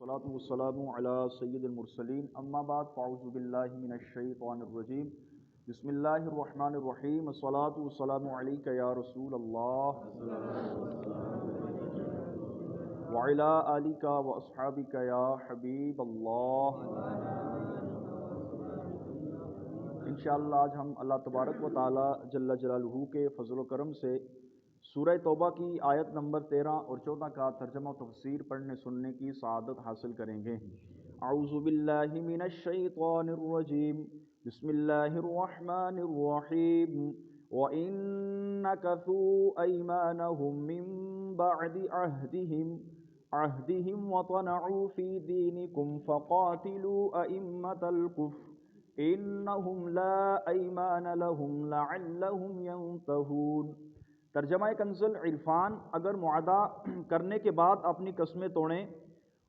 والصلاة والسلام على سید المرسلین اما بعد فاعوذ باللہ من الشیطان الرجیم بسم اللہ الرحمن الرحیم الصلاة والسلام علیک یا رسول اللہ وعلی آلک واصحابک یا حبیب اللہ۔ انشاءاللہ آج ہم اللہ تبارک و تعالی جل جلالہ کے فضل و کرم سے سورہ توبہ کی آیت نمبر 13 اور 14 کا ترجمہ و تفسیر پڑھنے سننے کی سعادت حاصل کریں گے۔ اعوذ باللہ من الشیطان الرجیم بسم اللہ الرحمن الرحیم وَإِن نَكَثُوا أَيْمَانَهُم مِّن بَعْدِ عَهْدِهِمْ وَطَمَعُوا فِي دِينِكُمْ فَقَاتِلُوا أَئِمَّةَ الْكُفْرِ إِنَّهُمْ لَا أَيْمَانَ لَهُمْ لَعَلَّهُمْ يَنْتَهُونَ۔ ترجمہ کنز العرفان، اگر معاہدہ کرنے کے بعد اپنی قسمیں توڑیں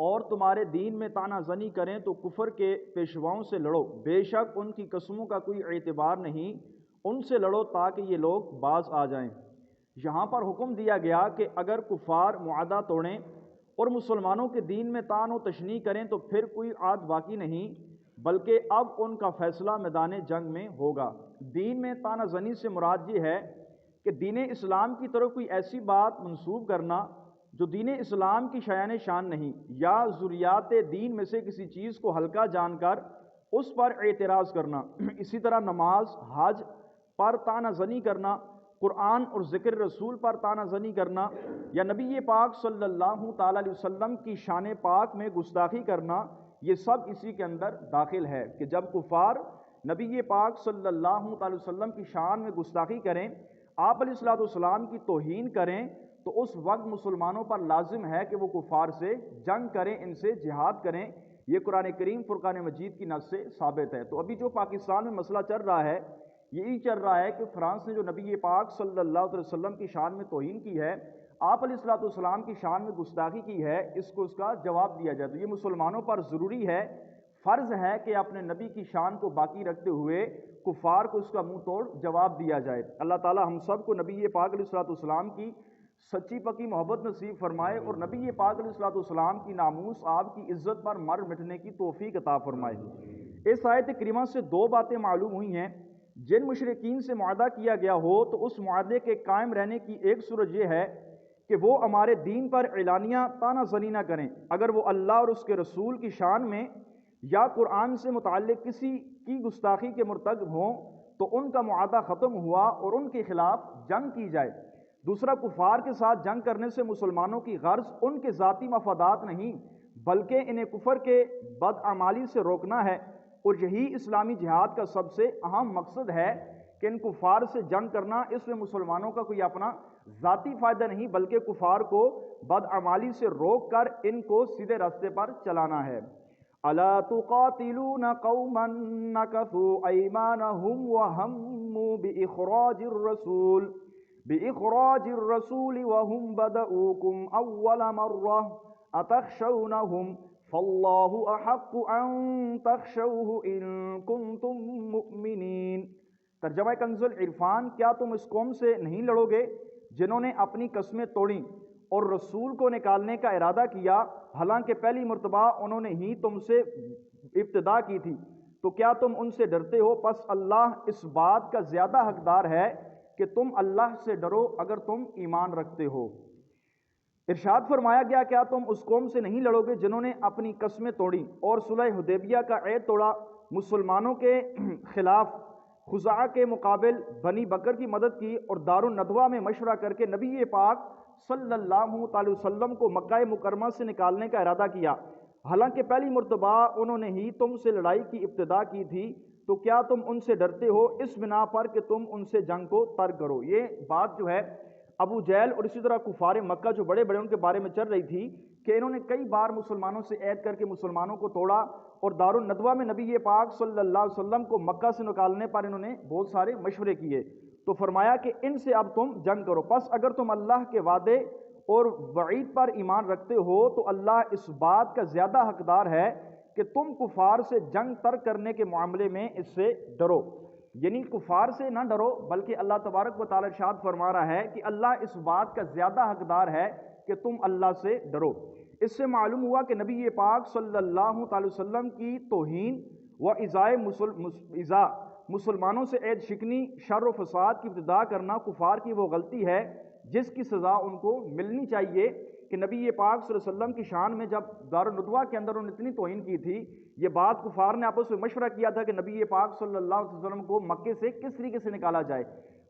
اور تمہارے دین میں طعنہ زنی کریں تو کفر کے پیشواؤں سے لڑو، بے شک ان کی قسموں کا کوئی اعتبار نہیں، ان سے لڑو تاکہ یہ لوگ باز آ جائیں۔ یہاں پر حکم دیا گیا کہ اگر کفار معاہدہ توڑیں اور مسلمانوں کے دین میں طعن و تشنیع کریں تو پھر کوئی عاد باقی نہیں، بلکہ اب ان کا فیصلہ میدان جنگ میں ہوگا۔ دین میں طعنہ زنی سے مراد یہ ہے کہ دین اسلام کی طرف کوئی ایسی بات منسوب کرنا جو دین اسلام کی شایان شان نہیں، یا ضروریات دین میں سے کسی چیز کو ہلکا جان کر اس پر اعتراض کرنا۔ اسی طرح نماز، حج پر طعنہ زنی کرنا، قرآن اور ذکر رسول پر طعنہ زنی کرنا، یا نبی پاک صلی اللہ تعالی علیہ وسلم کی شان پاک میں گستاخی کرنا، یہ سب اسی کے اندر داخل ہے کہ جب کفار نبی پاک صلی اللہ تعالی وسلم کی شان میں گستاخی کریں، آپ علیہ الصلوۃ والسلام کی توہین کریں، تو اس وقت مسلمانوں پر لازم ہے کہ وہ کفار سے جنگ کریں، ان سے جہاد کریں۔ یہ قرآن کریم فرقان مجید کی نص سے ثابت ہے۔ تو ابھی جو پاکستان میں مسئلہ چل رہا ہے، یہی چل رہا ہے کہ فرانس نے جو نبی پاک صلی اللہ علیہ وسلم کی شان میں توہین کی ہے، آپ علیہ الصلوۃ والسلام کی شان میں گستاخی کی ہے، اس کو اس کا جواب دیا جائے۔ تو یہ مسلمانوں پر ضروری ہے، فرض ہے کہ اپنے نبی کی شان کو باقی رکھتے ہوئے کفار کو اس کا منہ توڑ جواب دیا جائے۔ اللہ تعالی ہم سب کو نبی پاک علیہ الصلوۃ والسلام کی سچی پکی محبت نصیب فرمائے اور نبی پاک علیہ الصلوۃ والسلام کی ناموس، آپ کی عزت پر مر مٹنے کی توفیق عطا فرمائے۔ اس آیت کریمہ سے دو باتیں معلوم ہوئی ہیں۔ جن مشرکین سے معاہدہ کیا گیا ہو تو اس معاہدے کے قائم رہنے کی ایک صورت یہ ہے کہ وہ ہمارے دین پر اعلانیہ طعنہ زنی نہ کریں، اگر وہ اللہ اور اس کے رسول کی شان میں یا قرآن سے متعلق کسی کی گستاخی کے مرتکب ہوں تو ان کا معاہدہ ختم ہوا اور ان کے خلاف جنگ کی جائے۔ دوسرا، کفار کے ساتھ جنگ کرنے سے مسلمانوں کی غرض ان کے ذاتی مفادات نہیں بلکہ انہیں کفر کے بدعمالی سے روکنا ہے، اور یہی اسلامی جہاد کا سب سے اہم مقصد ہے کہ ان کفار سے جنگ کرنا، اس میں مسلمانوں کا کوئی اپنا ذاتی فائدہ نہیں بلکہ کفار کو بدعمالی سے روک کر ان کو سیدھے راستے پر چلانا ہے۔ الا تقاتلون قوما نكثوا ايمانهم وهموا باخراج الرسول وهم بدؤوكم اول مره اتخشونهم فالله احق ان تخشوه ان كنتم مؤمنين۔ ترجمہ کنز العرفان، کیا تم اس قوم سے نہیں لڑو گے جنہوں نے اپنی قسمیں توڑیں اور رسول کو نکالنے کا ارادہ کیا، حالانکہ پہلی مرتبہ انہوں نے ہی تم سے ابتدا کی تھی؟ تو کیا تم ان سے ڈرتے ہو؟ پس اللہ اس بات کا زیادہ حقدار ہے کہ تم اللہ سے ڈرو اگر تم ایمان رکھتے ہو۔ ارشاد فرمایا گیا، کیا تم اس قوم سے نہیں لڑو گے جنہوں نے اپنی قسمیں توڑیں اور صلح حدیبیہ کا عہد توڑا، مسلمانوں کے خلاف خزاعہ کے مقابل بنی بکر کی مدد کی اور دار الندوہ میں مشورہ کر کے نبی پاک صلی اللہ تعالی وسلم کو مکہ مکرمہ سے نکالنے کا ارادہ کیا، حالانکہ پہلی مرتبہ انہوں نے ہی تم سے لڑائی کی ابتدا کی تھی؟ تو کیا تم ان سے ڈرتے ہو اس بنا پر کہ تم ان سے جنگ کو ترک کرو؟ یہ بات جو ہے ابو جہل اور اسی طرح کفار مکہ جو بڑے بڑے ان کے بارے میں چل رہی تھی کہ انہوں نے کئی بار مسلمانوں سے عہد کر کے مسلمانوں کو توڑا اور دار الندوہ میں نبی پاک صلی اللہ علیہ وسلم کو مکہ سے نکالنے پر انہوں نے بہت سارے مشورے کیے۔ تو فرمایا کہ ان سے اب تم جنگ کرو۔ پس اگر تم اللہ کے وعدے اور وعید پر ایمان رکھتے ہو تو اللہ اس بات کا زیادہ حقدار ہے کہ تم کفار سے جنگ ترک کرنے کے معاملے میں اس سے ڈرو، یعنی کفار سے نہ ڈرو بلکہ اللہ تبارک و تعالی ارشاد فرما رہا ہے کہ اللہ اس بات کا زیادہ حقدار ہے کہ تم اللہ سے ڈرو۔ اس سے معلوم ہوا کہ نبی پاک صلی اللہ تعالی وسلم کی توہین و ایذاء مسلمانوں سے عید شکنی، شر و فساد کی ابتدا کرنا کفار کی وہ غلطی ہے جس کی سزا ان کو ملنی چاہیے کہ نبی پاک صلی اللہ علیہ وسلم کی شان میں جب دارالندوہ کے اندر انہوں نے اتنی توہین کی تھی، یہ بات کفار نے آپس میں مشورہ کیا تھا کہ نبی پاک صلی اللہ علیہ وسلم کو مکے سے کس طریقے سے نکالا جائے،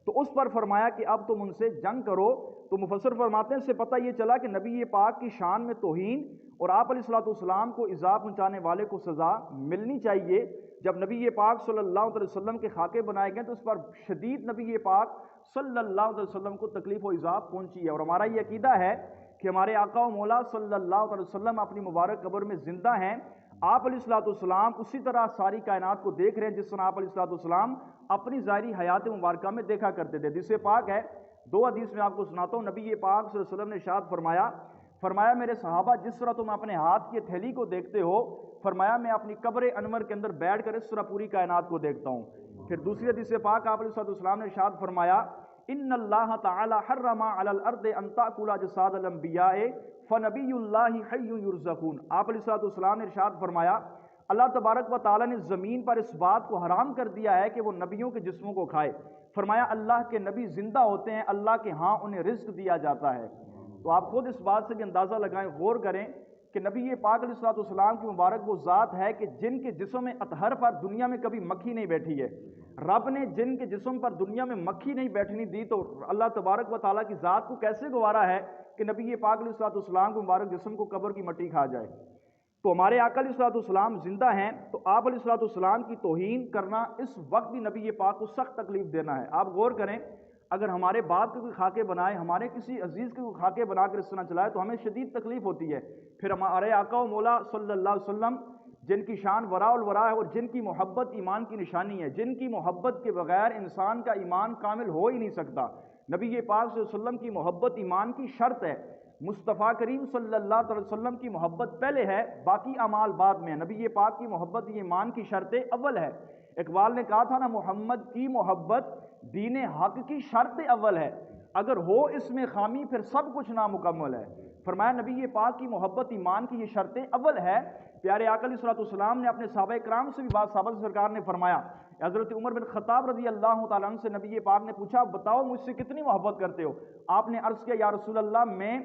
تو اس پر فرمایا کہ اب تم ان سے جنگ کرو۔ تو مفسر فرماتے ہیں اس سے پتہ یہ چلا کہ نبی پاک کی شان میں توہین اور آپ علیہ الصلوۃ والسلام کو ایذا پہنچانے والے کو سزا ملنی چاہیے۔ جب نبی پاک صلی اللہ علیہ وسلم کے خاکے بنائے گئے تو اس پر شدید نبی پاک صلی اللہ علیہ وسلم کو تکلیف و ایذا پہنچی ہے، اور ہمارا یہ عقیدہ ہے کہ ہمارے آقا و مولا صلی اللہ علیہ وسلم اپنی مبارک قبر میں زندہ ہیں۔ آپ علیہ الصلوۃ والسلام اسی طرح ساری کائنات کو دیکھ رہے ہیں جس طرح آپ علیہ الصلوۃ والسلام اپنی ظاہری حیات مبارکہ میں دیکھا کرتے تھے۔ حدیث پاک ہے، 2 حدیث میں آپ کو سناتا ہوں۔ نبی پاک صلی اللہ علیہ وسلم نے ارشاد فرمایا میرے صحابہ جس طرح تم اپنے ہاتھ کی تھیلی کو دیکھتے ہو، فرمایا میں اپنی قبر انور کے اندر بیٹھ کر اس طرح پوری کائنات کو دیکھتا ہوں۔ پھر دوسری حدیث پاک آپ علیہ الصلوۃ والسلام نے ارشاد فرمایا ان اللہ تعالی حرم علی الارض ان تاکل اجساد الانبیاء فنبی اللہ حی یرزقون۔ آپ علیہ الصلوۃ والسلام نے ارشاد فرمایا اللہ تبارک و تعالیٰ نے زمین پر اس بات کو حرام کر دیا ہے کہ وہ نبیوں کے جسموں کو کھائے۔ فرمایا اللہ کے نبی زندہ ہوتے ہیں، اللہ کے ہاں انہیں رزق دیا جاتا ہے۔ تو آپ خود اس بات سے بھی اندازہ لگائیں، غور کریں کہ نبی پاک علیہ الصلوۃ والسلام کی مبارک وہ ذات ہے کہ جن کے جسم میں اطہر پر دنیا میں کبھی مکھی نہیں بیٹھی ہے۔ رب نے جن کے جسم پر دنیا میں مکھی نہیں بیٹھنے دی، تو اللہ تبارک و تعالیٰ کی ذات کو کیسے گوارا ہے کہ نبی پاک علیہ الصلوۃ والسلام کے مبارک جسم کو قبر کی مٹی کھا جائے۔ تو ہمارے آقا علیہ الصلوۃ والسلام زندہ ہیں، تو آپ علیہ الصلوۃ والسلام کی توہین کرنا اس وقت بھی نبی پاک کو سخت تکلیف دینا ہے۔ آپ غور کریں، اگر ہمارے باپ کے کوئی خاکے بنائے، ہمارے کسی عزیز کے کوئی خاکے بنا کر اس طرح چلائے تو ہمیں شدید تکلیف ہوتی ہے۔ پھر ہمارے آقا و مولا صلی اللہ علیہ وسلم جن کی شان وراء الورا ہے اور جن کی محبت ایمان کی نشانی ہے، جن کی محبت کے بغیر انسان کا ایمان کامل ہو ہی نہیں سکتا۔ نبی پاک صلی اللہ علیہ وسلم کی محبت ایمان کی شرط ہے۔ مصطفیٰ کریم صلی اللہ علیہ وسلم کی محبت پہلے ہے، باقی اعمال بعد میں ہے۔ نبی پاک کی محبت یہ ایمان کی شرط اول ہے۔ اقبال نے کہا تھا نا، محمد کی محبت دین حق کی شرط اول ہے، اگر ہو اس میں خامی پھر سب کچھ نامکمل ہے۔ فرمایا نبی پاک کی محبت ایمان کی یہ شرط اول ہے۔ پیارے آقا علیہ الصلوۃ والسلام نے اپنے صحابہ کرام سے بھی بات، صحابہ سرکار نے فرمایا، حضرت عمر بن خطاب رضی اللہ تعالیٰ عنہ سے نبی پاک نے پوچھا بتاؤ مجھ سے کتنی محبت کرتے ہو؟ آپ نے عرض کیا یا رسول اللہ میں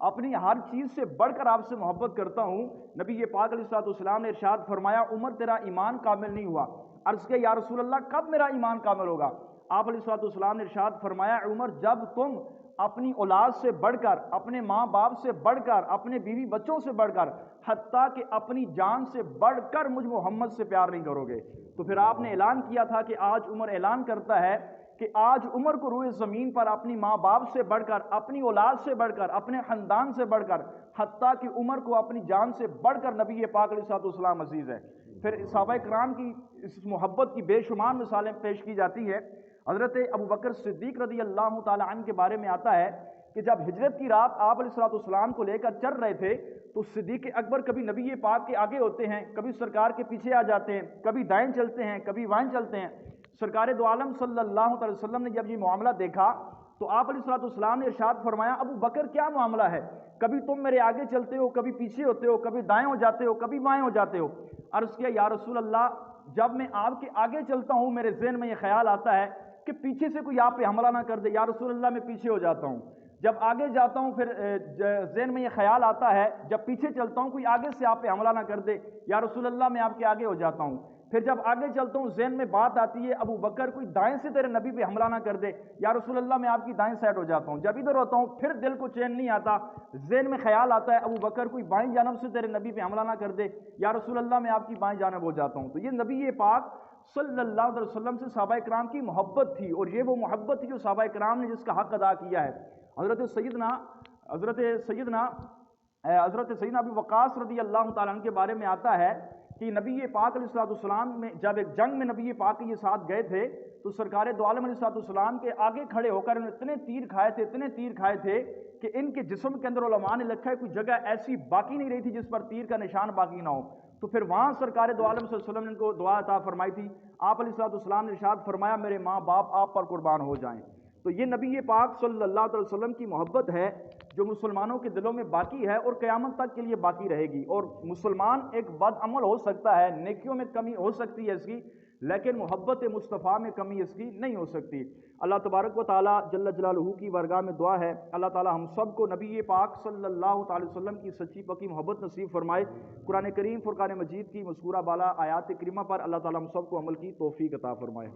اپنی ہر چیز سے بڑھ کر آپ سے محبت کرتا ہوں۔ نبی پاک علیہ الصلوۃ والسلام نے ارشاد فرمایا عمر تیرا ایمان کامل نہیں ہوا۔ عرض کیا یا رسول اللہ کب میرا ایمان کامل ہوگا؟ آپ علیہ الصلوۃ والسلام نے ارشاد فرمایا عمر جب تم اپنی اولاد سے بڑھ کر، اپنے ماں باپ سے بڑھ کر، اپنے بیوی بچوں سے بڑھ کر، حتیٰ کہ اپنی جان سے بڑھ کر مجھ محمد سے پیار نہیں کرو گے۔ تو پھر آپ نے اعلان کیا تھا کہ آج عمر اعلان کرتا ہے کہ آج عمر کو روئے زمین پر اپنی ماں باپ سے بڑھ کر، اپنی اولاد سے بڑھ کر، اپنے خاندان سے بڑھ کر، حتیٰ کہ عمر کو اپنی جان سے بڑھ کر نبی پاک علیہ الصلوۃ والسلام عزیز ہے۔ پھر صحابہ کرام کی اس محبت کی بے شمار مثالیں پیش کی جاتی ہے۔ حضرت ابو بکر صدیق رضی اللہ تعالی عنہ کے بارے میں آتا ہے کہ جب ہجرت کی رات آپ علیہ الصلوۃ والسلام کو لے کر چل رہے تھے تو صدیق اکبر کبھی نبی پاک کے آگے ہوتے ہیں، کبھی سرکار کے پیچھے آ جاتے ہیں، کبھی دائیں چلتے ہیں، کبھی بائیں چلتے ہیں۔ سرکار دو عالم صلی اللہ علیہ وسلم نے جب یہ معاملہ دیکھا تو آپ علیہ الصلوۃ والسلام نے ارشاد فرمایا ابو بکر کیا معاملہ ہے؟ کبھی تم میرے آگے چلتے ہو، کبھی پیچھے ہوتے ہو، کبھی دائیں ہو جاتے ہو، کبھی بائیں ہو جاتے ہو۔ عرض کیا یا رسول اللہ جب میں آپ کے آگے چلتا ہوں میرے ذہن میں یہ خیال آتا ہے کہ پیچھے سے کوئی آپ پہ حملہ نہ کر دے، یا رسول اللہ میں پیچھے ہو جاتا ہوں۔ جب آگے جاتا ہوں پھر ذہن میں یہ خیال آتا ہے جب پیچھے چلتا ہوں کوئی آگے سے آپ پہ حملہ نہ کر دے، یا رسول اللہ میں آپ کے آگے ہو جاتا ہوں۔ پھر جب آگے چلتا ہوں ذہن میں بات آتی ہے ابو بکر کوئی دائیں سے تیرے نبی پہ حملہ نہ کر دے، یا رسول اللہ میں آپ کی دائیں سائڈ ہو جاتا ہوں۔ جب ادھر ہوتا ہوں پھر دل کو چین نہیں آتا، ذہن میں خیال آتا ہے ابو بکر کوئی بائیں جانب سے تیرے نبی پہ حملہ نہ کر دے، یا رسول اللہ میں آپ کی بائیں جانب ہو جاتا ہوں۔ تو یہ نبی پاک صلی اللہ علیہ وسلم سے صحابہ کرام کی محبت تھی، اور یہ وہ محبت تھی جو صحابہ کرام نے جس کا حق ادا کیا ہے۔ حضرت سیدنا ابی وقاص رضی اللہ تعالیٰ عنہ کے بارے میں آتا ہے کہ نبی پاک علیہ الصلوۃ والسلام میں جب ایک جنگ میں نبی پاک کے ساتھ گئے تھے تو سرکار دو عالم علیہ الصلوۃ والسلام کے آگے کھڑے ہو کر انہوں نے اتنے تیر کھائے تھے کہ ان کے جسم کے اندر علماء نے لکھا ہے کوئی جگہ ایسی باقی نہیں رہی تھی جس پر تیر کا نشان باقی نہ ہو۔ تو پھر وہاں سرکار دو عالم صلی اللہ علیہ وسلم نے ان کو دعا عطا فرمائی تھی۔ آپ علیہ الصلوۃ والسلام نے ارشاد فرمایا میرے ماں باپ آپ پر قربان ہو جائیں۔ تو یہ نبی پاک صلی اللہ علیہ وسلم کی محبت ہے جو مسلمانوں کے دلوں میں باقی ہے اور قیامت تک کے لیے باقی رہے گی۔ اور مسلمان ایک بد عمل ہو سکتا ہے، نیکیوں میں کمی ہو سکتی ہے اس کی، لیکن محبت مصطفیٰ میں کمی اس کی نہیں ہو سکتی۔ اللہ تبارک و تعالیٰ جل جلالہ کی بارگاہ میں دعا ہے، اللہ تعالیٰ ہم سب کو نبی پاک صلی اللہ تعالی وسلم کی سچی پکی محبت نصیب فرمائے۔ قرآن کریم فرقان مجید کی مذکورہ بالا آیات کریمہ پر اللہ تعالیٰ ہم سب کو عمل کی توفیق عطا فرمائے۔